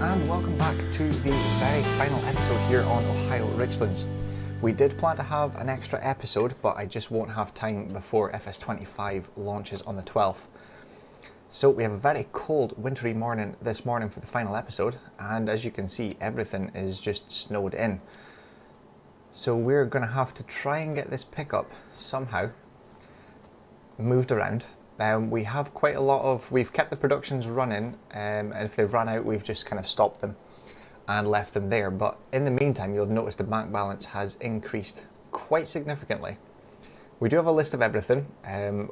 and welcome back to the very final episode here on Ohio Richlands. We did plan to have an extra episode, but I just won't have time before FS25 launches on the 12th. So we have a very cold, wintry morning this morning for the final episode, and as you can see, everything is just snowed in. So we're going to have to try and get this pickup somehow moved around. We have quite a lot of, we've kept the productions running, and if they've run out, we've just kind of stopped them and left them there. But in the meantime, you'll notice the bank balance has increased quite significantly. We do have a list of everything.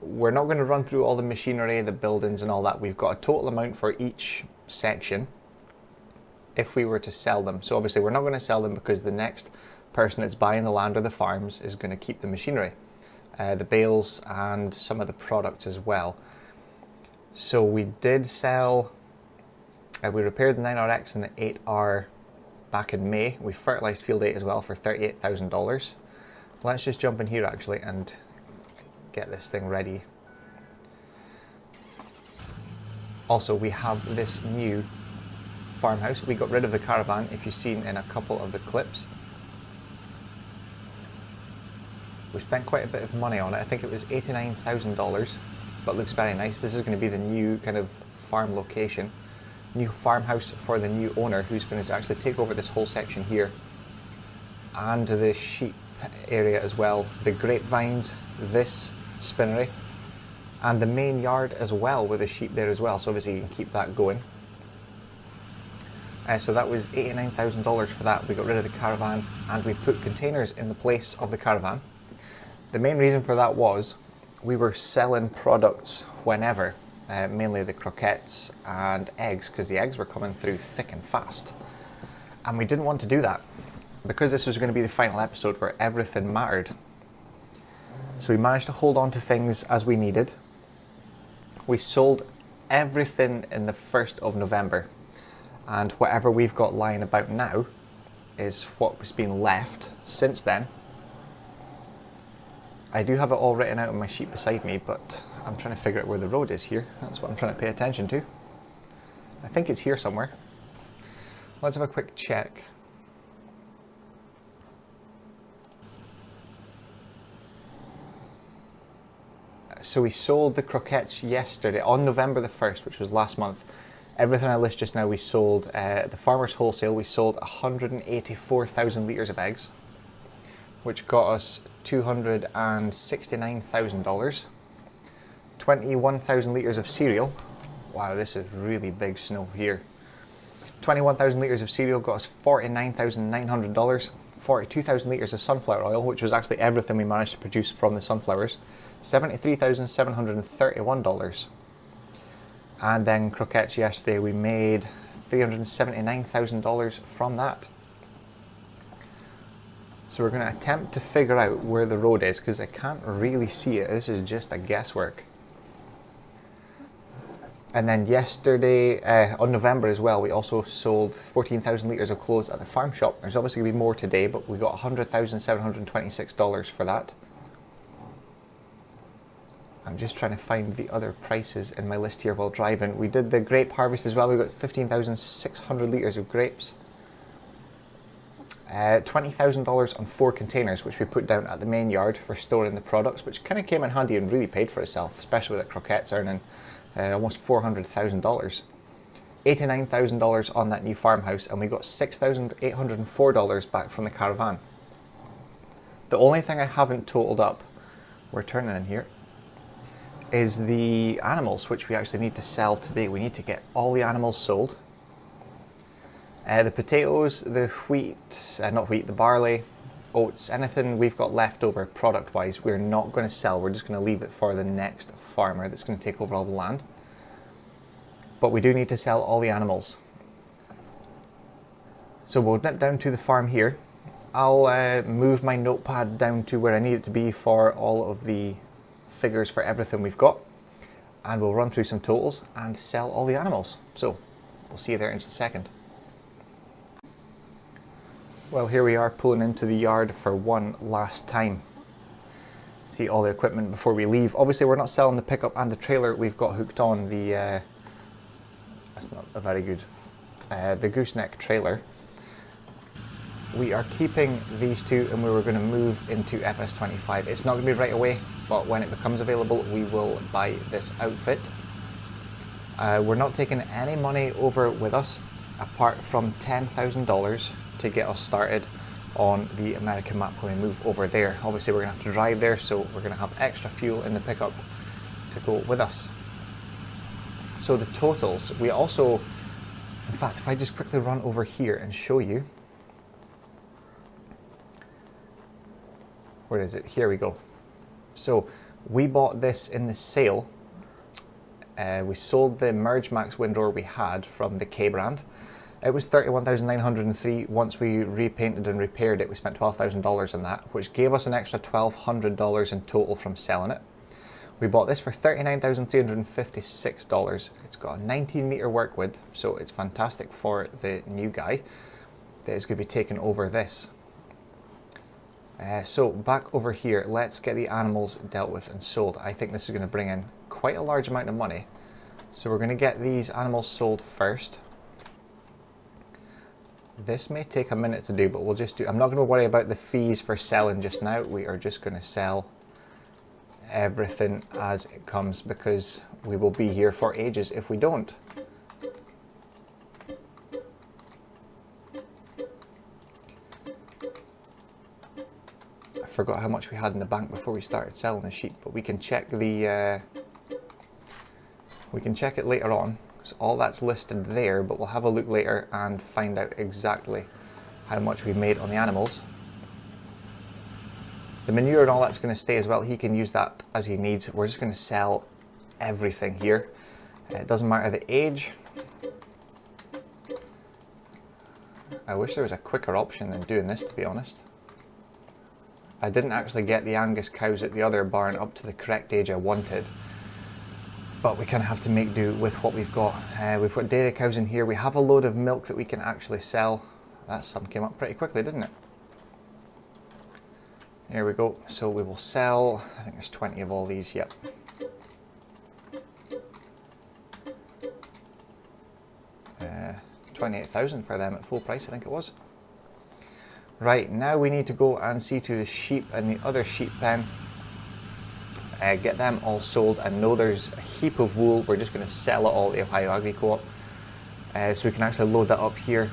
We're not going to run through all the machinery, the buildings and all that. We've got a total amount for each section if we were to sell them. So obviously we're not going to sell them because the next person that's buying the land or the farms is going to keep the machinery. The bales and some of the products as well. So we did sell, we repaired the 9RX and the 8R back in May. We fertilized field 8 as well for $38,000. Let's just jump in here actually and get this thing ready. Also, we have this new farmhouse. We got rid of the caravan, if you've seen in a couple of the clips. We spent quite a bit of money on it. I think it was $89,000, but looks very nice. This is going to be the new kind of farm location, new farmhouse for the new owner, who's going to actually take over this whole section here and the sheep area as well, the grapevines, this spinnery, and the main yard as well with the sheep there as well. So obviously you can keep that going. So that was $89,000 for that. We got rid of the caravan and we put containers in the place of the caravan. The main reason for that was we were selling products whenever, mainly the croquettes and eggs, because the eggs were coming through thick and fast. And we didn't want to do that because this was going to be the final episode where everything mattered. So we managed to hold on to things as we needed. We sold everything in the 1st of November. And whatever we've got lying about now is what was being left since then. I do have it all written out on my sheet beside me, but I'm trying to figure out where the road is here. That's what I'm trying to pay attention to. I think it's here somewhere. Let's have a quick check. So we sold the croquettes yesterday, on November the 1st, which was last month. Everything I list just now we sold. At the farmer's wholesale, we sold 184,000 litres of eggs, which got us $269,000. 21,000 litres of cereal. Wow, this is really big snow here. 21,000 litres of cereal got us $49,900. 42,000 litres of sunflower oil, which was actually everything we managed to produce from the sunflowers. $73,731. And then croquettes yesterday, we made $379,000 from that. So we're going to attempt to figure out where the road is because I can't really see it. This is just a guesswork. And then yesterday, on November as well, we also sold 14,000 litres of clothes at the farm shop. There's obviously going to be more today, but we got $100,726 for that. I'm just trying to find the other prices in my list here while driving. We did the grape harvest as well. We got 15,600 litres of grapes. $20,000 on 4 containers, which we put down at the main yard for storing the products, which kind of came in handy and really paid for itself, especially with the croquettes earning almost $400,000. $89,000 on that new farmhouse, and we got $6,804 back from the caravan. The only thing I haven't totaled up, we're turning in here, is the animals, which we actually need to sell today. We need to get all the animals sold. The potatoes, the wheat, not wheat, the barley, oats, anything we've got left over product wise, we're not going to sell. We're just going to leave it for the next farmer that's going to take over all the land. But we do need to sell all the animals. So we'll nip down to the farm here. I'll move my notepad down to where I need it to be for all of the figures for everything we've got. And we'll run through some totals and sell all the animals. So we'll see you there in just a second. Well, here we are pulling into the yard for one last time. See all the equipment before we leave. Obviously we're not selling the pickup and the trailer we've got hooked on. That's not a very good the gooseneck trailer. We are keeping these two and we were going to move into FS25. It's not going to be right away, but when it becomes available we will buy this outfit. We're not taking any money over with us apart from $10,000 to get us started on the American map when we move over there. Obviously we're going to have to drive there, so we're going to have extra fuel in the pickup to go with us. So the totals, we also, in fact, if I just quickly run over here and show you, where is it? Here we go. So we bought this in the sale. We sold the Merge Max windrower we had from the K brand. It was $31,903. Once we repainted and repaired it, we spent $12,000 on that, which gave us an extra $1,200 in total from selling it. We bought this for $39,356. It's got a 19-meter work width, so it's fantastic for the new guy that is going to be taking over this. So back over here, let's get the animals dealt with and sold. I think this is going to bring in quite a large amount of money. So we're going to get these animals sold first. This may take a minute to do, but we'll just do, I'm not going to worry about the fees for selling just now. We are just going to sell everything as it comes because we will be here for ages if we don't. I forgot how much we had in the bank before we started selling the sheep, but we can check the we can check it later on. So all that's listed there, but we'll have a look later and find out exactly how much we made on the animals. The manure and all that's going to stay as well. He can use that as he needs. We're just going to sell everything here. It doesn't matter the age. I wish there was a quicker option than doing this, to be honest. I didn't actually get the Angus cows at the other barn up to the correct age I wanted, but we kind of have to make do with what we've got. We've got dairy cows in here. We have a load of milk that we can actually sell. That sum came up pretty quickly, didn't it? There we go. So we will sell, I think there's 20 of all these, yep. $28,000 for them at full price, I think it was. Right, now we need to go and see to the sheep and the other sheep pen. Get them all sold. I know there's a heap of wool. We're just going to sell it all at the Ohio Agri Co-op. So we can actually load that up here,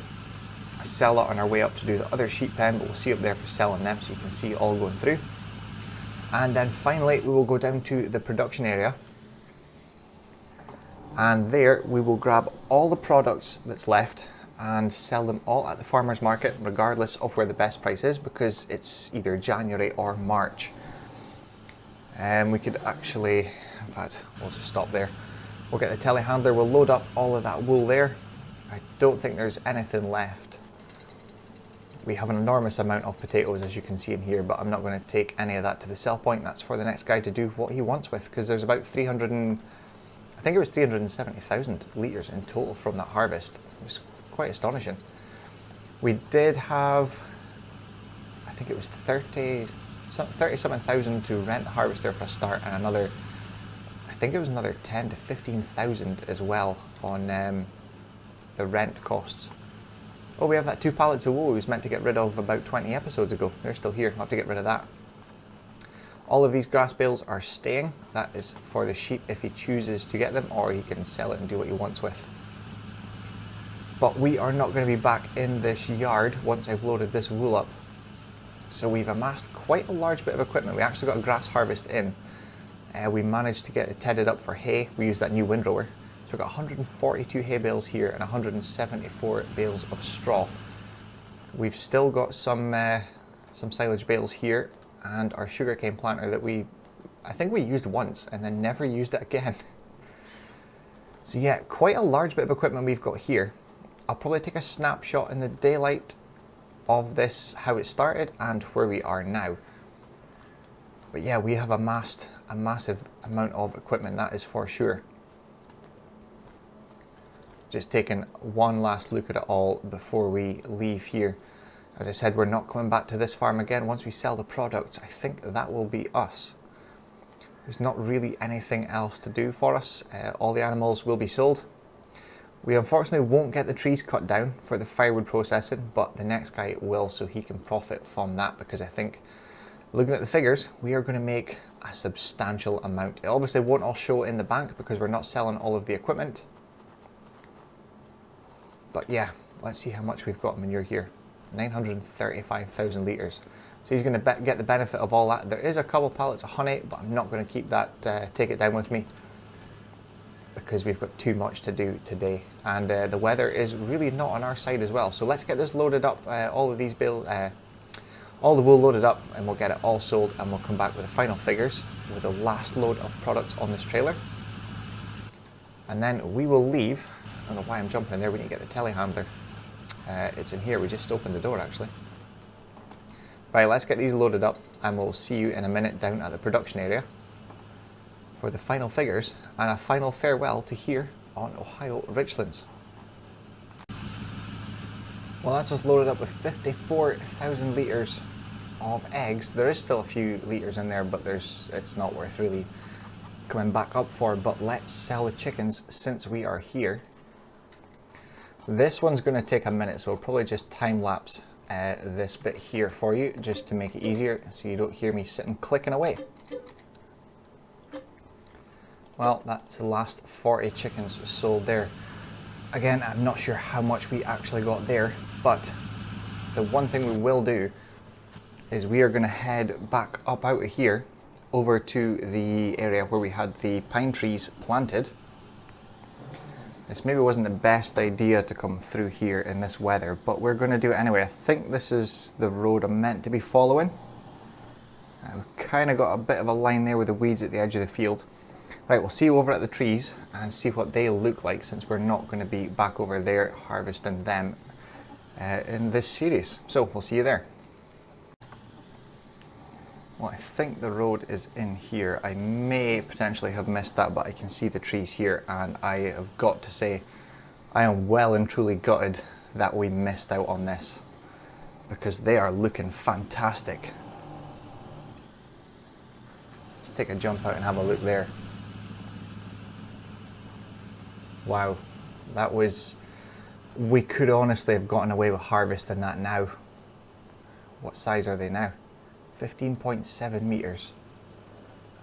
sell it on our way up to do the other sheep pen, but we'll see up there for selling them so you can see it all going through. And then finally we will go down to the production area, and there we will grab all the products that's left and sell them all at the farmer's market regardless of where the best price is, because it's either January or March. And we could actually, in fact, we'll just stop there. We'll get the telehandler, we'll load up all of that wool there. I don't think there's anything left. We have an enormous amount of potatoes, as you can see in here, but I'm not going to take any of that to the sell point. That's for the next guy to do what he wants with, because there's about 370,000 litres in total from that harvest. It was quite astonishing. We did have, I think it was 30-something thousand to rent the harvester for a start, and another, I think it was another 10 to 15,000 as well on the rent costs. Oh, we have that 2 pallets of wool we was meant to get rid of about 20 episodes ago. They're still here. I'll have to get rid of that. All of these grass bales are staying. That is for the sheep if he chooses to get them, or he can sell it and do what he wants with. But we are not going to be back in this yard once I've loaded this wool up. So we've amassed quite a large bit of equipment. We actually got a grass harvest in. We managed to get it tedded up for hay. We used that new windrower. So we've got 142 hay bales here and 174 bales of straw. We've still got some silage bales here, and our sugarcane planter that I think we used once and then never used it again. So yeah, quite a large bit of equipment we've got here. I'll probably take a snapshot in the daylight of this, how it started and where we are now. But yeah, we have amassed a massive amount of equipment, that is for sure. Just taking one last look at it all before we leave here. As I said, we're not coming back to this farm again. Once we sell the products, I think that will be us. There's not really anything else to do for us. All the animals will be sold. We unfortunately won't get the trees cut down for the firewood processing, but the next guy will, so he can profit from that, because I think, looking at the figures, we are going to make a substantial amount. It obviously won't all show in the bank because we're not selling all of the equipment. But yeah, let's see how much we've got manure here. 935,000 litres. So he's going to get the benefit of all that. There is a couple pallets of honey, but I'm not going to keep that, take it down with me, because we've got too much to do today. And the weather is really not on our side as well. So let's get this loaded up, all the wool loaded up, and we'll get it all sold, and we'll come back with the final figures with the last load of products on this trailer. And then we will leave. I don't know why I'm jumping in there. We need to get the telehandler. It's in here. We just opened the door actually. Right, let's get these loaded up, and we'll see you in a minute down at the production area for the final figures and a final farewell to here on Ohio Richlands. Well, that's us loaded up with 54,000 litres of eggs. There is still a few litres in there, but it's not worth really coming back up for. But let's sell the chickens since we are here. This one's going to take a minute, so I'll probably just time lapse this bit here for you, just to make it easier, so you don't hear me sitting clicking away. Well, that's the last 40 chickens sold there. Again, I'm not sure how much we actually got there, but the one thing we will do is we are going to head back up out of here over to the area where we had the pine trees planted. This maybe wasn't the best idea to come through here in this weather, but we're going to do it anyway. I think this is the road I'm meant to be following. I've kind of got a bit of a line there with the weeds at the edge of the field. Right, we'll see you over at the trees and see what they look like, since we're not going to be back over there harvesting them in this series. So we'll see you there. Well, I think the road is in here. I may potentially have missed that, but I can see the trees here, and I have got to say I am well and truly gutted that we missed out on this, because they are looking fantastic. Let's take a jump out and have a look there. Wow, that was, we could honestly have gotten away with harvesting that now. What size are they now? 15.7 meters.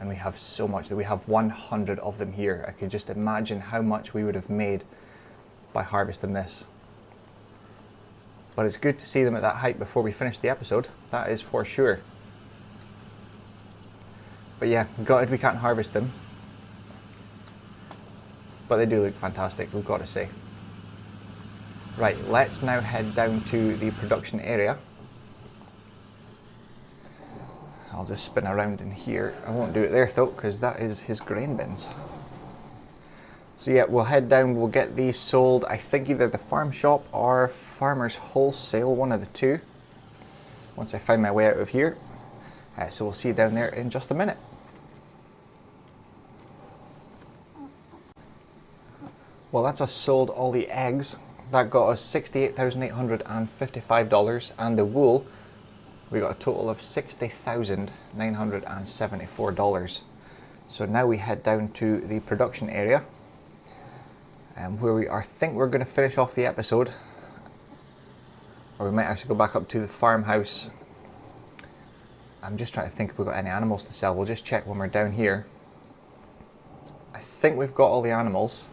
And we have so much, that we have 100 of them here. I could just imagine how much we would have made by harvesting this. But it's good to see them at that height before we finish the episode, that is for sure. But yeah, gutted we can't harvest them. But they do look fantastic, we've got to say. Right, let's now head down to the production area. I'll just spin around in here. I won't do it there though, because that is his grain bins. So yeah, we'll head down, we'll get these sold, I think either the farm shop or Farmers Wholesale, one of the two, once I find my way out of here. So we'll see you down there in just a minute. Well, that's us sold all the eggs. That got us $68,855, and the wool, we got a total of $60,974. So now we head down to the production area, where we are, think we're going to finish off the episode, or we might actually go back up to the farmhouse. I'm just trying to think if we've got any animals to sell. We'll just check when we're down here. I think we've got all the animals.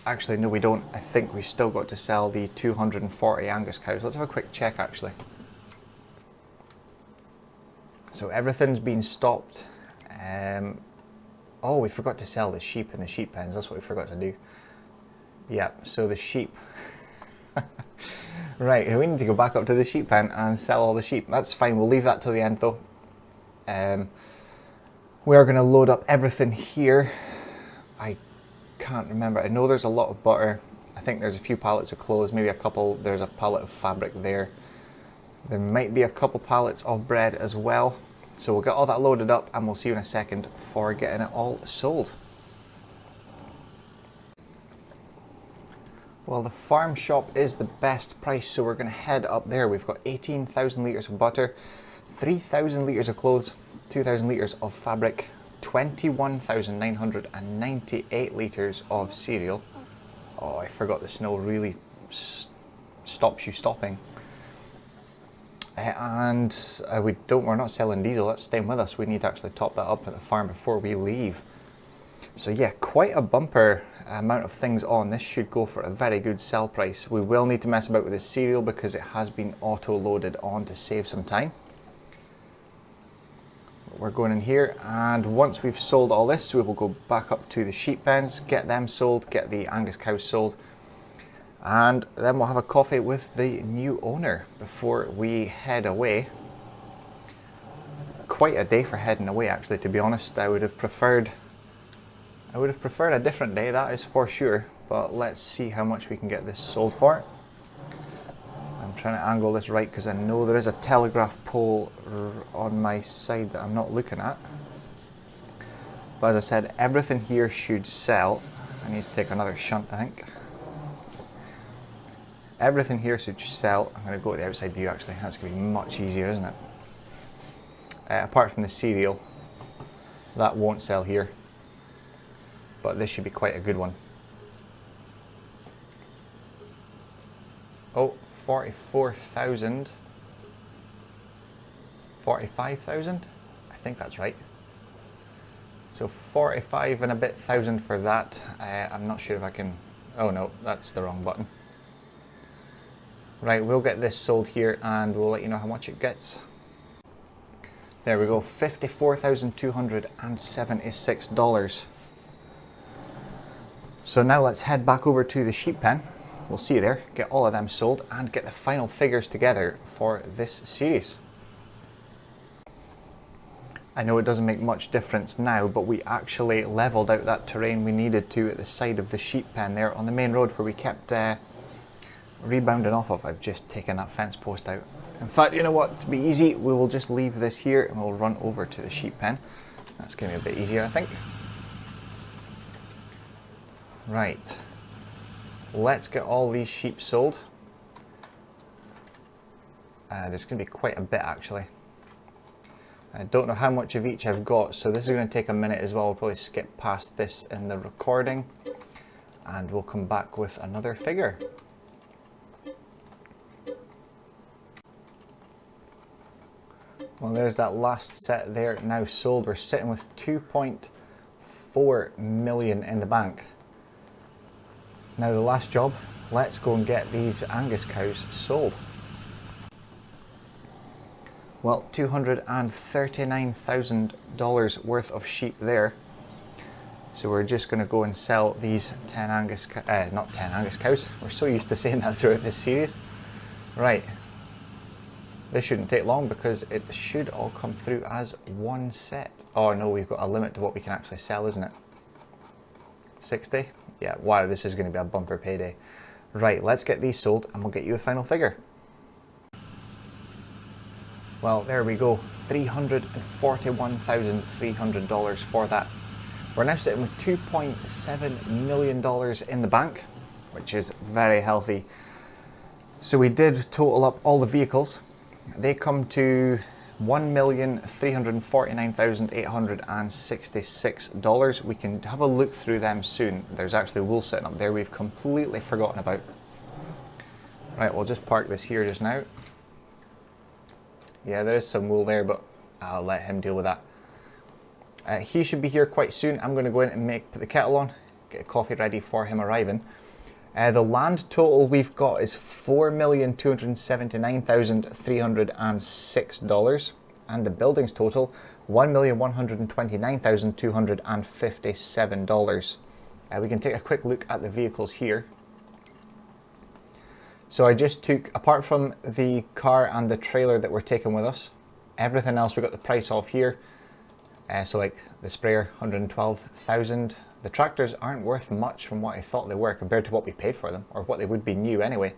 Actually, no, we don't. I think we've still got to sell the 240 Angus cows. Let's have a quick check, actually. So everything's been stopped. Oh, we forgot to sell the sheep in the sheep pens. That's what we forgot to do. Yeah, so the sheep. Right, we need to go back up to the sheep pen and sell all the sheep. That's fine, we'll leave that till the end though. We are going to load up everything here. I can't remember. I know there's a lot of butter. I think there's a few pallets of clothes, maybe a couple. There's a pallet of fabric there. There might be a couple pallets of bread as well. So we'll get all that loaded up, and we'll see you in a second for getting it all sold. Well, the farm shop is the best price, so we're going to head up there. We've got 18,000 litres of butter, 3,000 litres of clothes, 2,000 litres of fabric, 21,998 litres of cereal, Oh, I forgot the snow really stops you stopping. We're not selling diesel, that's staying with us. We need to actually top that up at the farm before we leave. So yeah, quite a bumper amount of things on. This should go for a very good sell price. We will need to mess about with the cereal because it has been auto-loaded on to save some time. We're going in here, and once we've sold all this, we will go back up to the sheep pens, get them sold, get the Angus cows sold, and then we'll have a coffee with the new owner before we head away. Quite a day for heading away, actually, to be honest. I would have preferred a different day, that is for sure, but let's see how much we can get this sold for. I'm trying to angle this right because I know there is a telegraph pole on my side that I'm not looking at. But as I said, everything here should sell. I need to take another shunt, I think. Everything here should sell. I'm going to go to the outside view actually, that's going to be much easier, isn't it? Apart from the cereal, that won't sell here. But this should be quite a good one. Oh, 44,000. 45,000? I think that's right. So 45 and a bit thousand for that. I'm not sure if I can... Oh no, that's the wrong button. Right, we'll get this sold here and we'll let you know how much it gets. There we go, $54,276. So now let's head back over to the sheep pen. We'll see you there, get all of them sold and get the final figures together for this series. I know it doesn't make much difference now, but we actually leveled out that terrain we needed to at the side of the sheep pen there on the main road where we kept rebounding off of. I've just taken that fence post out. In fact, you know what, to be easy, we will just leave this here and we'll run over to the sheep pen. That's going to be a bit easier, I think. Right, let's get all these sheep sold. There's going to be quite a bit actually. I don't know how much of each I've got, so this is going to take a minute as well. We'll probably skip past this in the recording and we'll come back with another figure. Well, there's that last set there now sold. We're sitting with 2.4 million in the bank. Now the last job, let's go and get these Angus cows sold. Well, $239,000 worth of sheep there. So we're just going to go and sell these 10 Angus, not 10 Angus cows. We're so used to saying that throughout this series. Right. This shouldn't take long because it should all come through as one set. Oh no, we've got a limit to what we can actually sell, isn't it? 60? Yeah, wow, this is going to be a bumper payday. Right, let's get these sold and we'll get you a final figure. Well, there we go, $341,300 for that. We're now sitting with $2.7 million in the bank, which is very healthy. So we did total up all the vehicles. They come to $1,349,866. We can have a look through them soon. There's actually wool sitting up there we've completely forgotten about. Right, we'll just park this here just now. Yeah, there is some wool there, but I'll let him deal with that. He should be here quite soon. I'm going to go in and put the kettle on, get a coffee ready for him arriving. The land total we've got is $4,279,306, and the buildings total $1,129,257. We can take a quick look at the vehicles here. So I just took, apart from the car and the trailer that we're taking with us, everything else we got the price off here. So like the sprayer, 112,000. The tractors aren't worth much from what I thought they were compared to what we paid for them, or what they would be new anyway.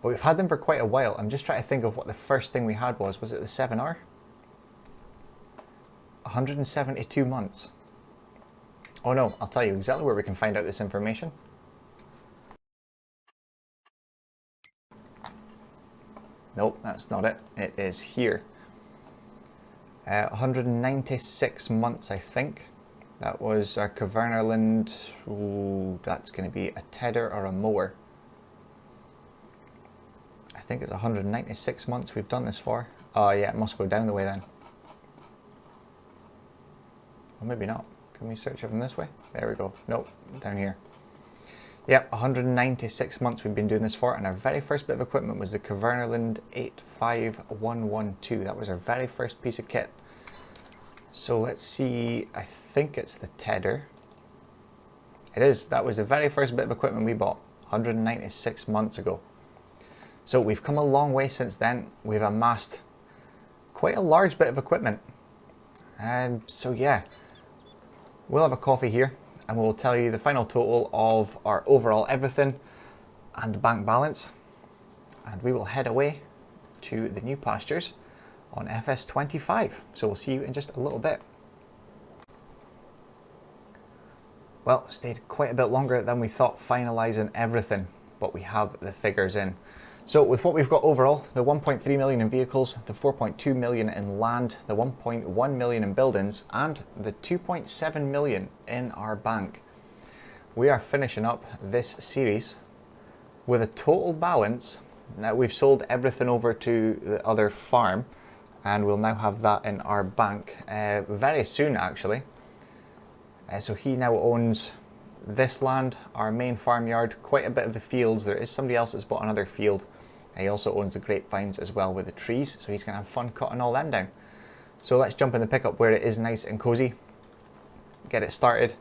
But we've had them for quite a while. I'm just trying to think of what the first thing we had was. Was it the 7R? 172 months. Oh no, I'll tell you exactly where we can find out this information. Nope, that's not it. It is here. 196 months, I think. That was our Kvernerland. Ooh, that's going to be a tedder or a mower. I think it's 196 months we've done this for. Oh yeah, it must go down the way then. Or maybe not. Can we search it from this way? There we go. Nope, down here. Yep, 196 months we've been doing this for, and our very first bit of equipment was the Kvernerland 85112. That was our very first piece of kit. So let's see, I think it's the tedder. It is, that was the very first bit of equipment we bought, 196 months ago. So we've come a long way since then. We've amassed quite a large bit of equipment. So yeah, we'll have a coffee here and we'll tell you the final total of our overall everything and the bank balance. And we will head away to the new pastures on FS25. So we'll see you in just a little bit. Well, stayed quite a bit longer than we thought finalising everything, but we have the figures in. So with what we've got overall, the 1.3 million in vehicles, the 4.2 million in land, the 1.1 million in buildings, and the 2.7 million in our bank, we are finishing up this series with a total balance. Now we've sold everything over to the other farm, and we'll now have that in our bank very soon actually. So he now owns this land, our main farmyard, quite a bit of the fields. There is somebody else that's bought another field. He also owns the grapevines as well with the trees, so he's going to have fun cutting all them down. So let's jump in the pickup where it is nice and cozy, get it started,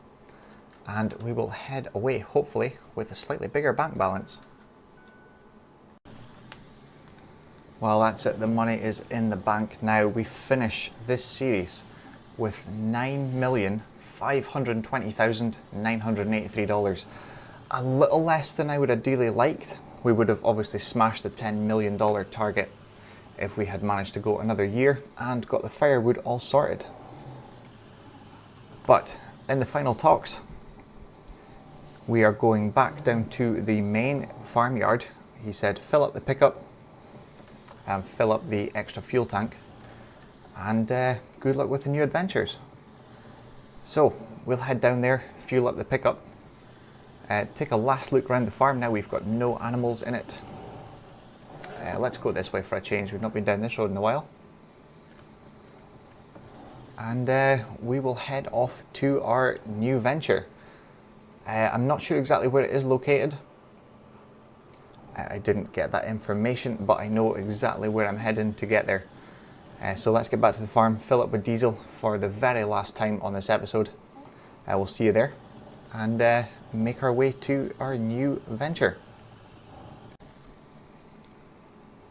and we will head away hopefully with a slightly bigger bank balance. Well, that's it, the money is in the bank now. We finish this series with $9,520,983. A little less than I would have ideally liked. We would have obviously smashed the $10 million target if we had managed to go another year and got the firewood all sorted. But in the final talks, we are going back down to the main farmyard. He said fill up the pickup and fill up the extra fuel tank, and good luck with the new adventures. So we'll head down there, fuel up the pickup, take a last look around the farm. Now we've got no animals in it. Let's go this way for a change. We've not been down this road in a while. And we will head off to our new venture. I'm not sure exactly where it is located. I didn't get that information, but I know exactly where I'm heading to get there. So let's get back to the farm, fill up with diesel for the very last time on this episode. We'll see you there and make our way to our new venture.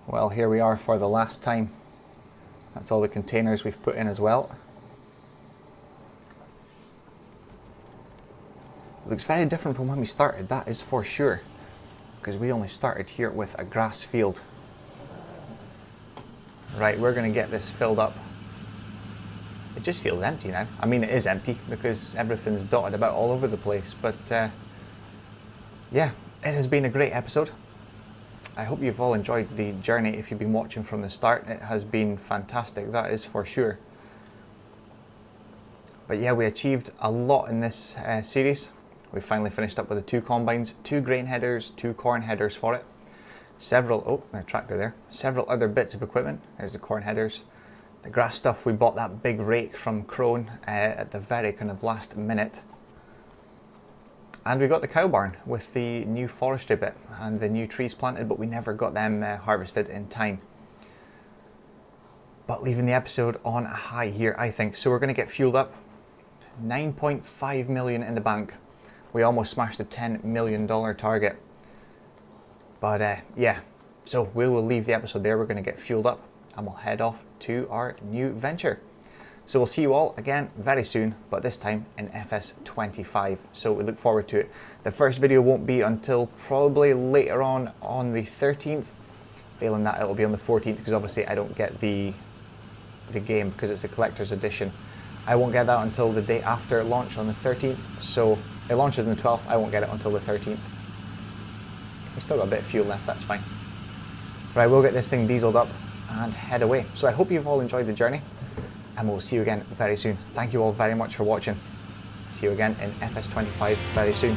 Well, here we are for the last time. That's all the containers we've put in as well. It looks very different from when we started, that is for sure, because we only started here with a grass field. Right, we're going to get this filled up. It just feels empty now. I mean, it is empty because everything's dotted about all over the place, but yeah, it has been a great episode. I hope you've all enjoyed the journey. If you've been watching from the start, it has been fantastic, that is for sure. But yeah, we achieved a lot in this series. We finally finished up with the 2 combines, 2 grain headers, 2 corn headers for it. Several, oh, a tractor there. Several other bits of equipment. There's the corn headers. The grass stuff, we bought that big rake from Crone at the very kind of last minute. And we got the cow barn with the new forestry bit and the new trees planted, but we never got them harvested in time. But leaving the episode on a high here, I think. So we're going to get fueled up. 9.5 million in the bank. We almost smashed the $10 million target. But yeah, so we will leave the episode there. We're going to get fueled up and we'll head off to our new venture. So we'll see you all again very soon, but this time in FS25. So we look forward to it. The first video won't be until probably later on the 13th. Failing that, it'll be on the 14th because obviously I don't get the game because it's a collector's edition. I won't get that until the day after launch on the 13th. So it launches on the 12th. I won't get it until the 13th. We still got a bit of fuel left, that's fine. Right, we'll get this thing dieseled up and head away. So I hope you've all enjoyed the journey and we'll see you again very soon. Thank you all very much for watching. See you again in FS25 very soon.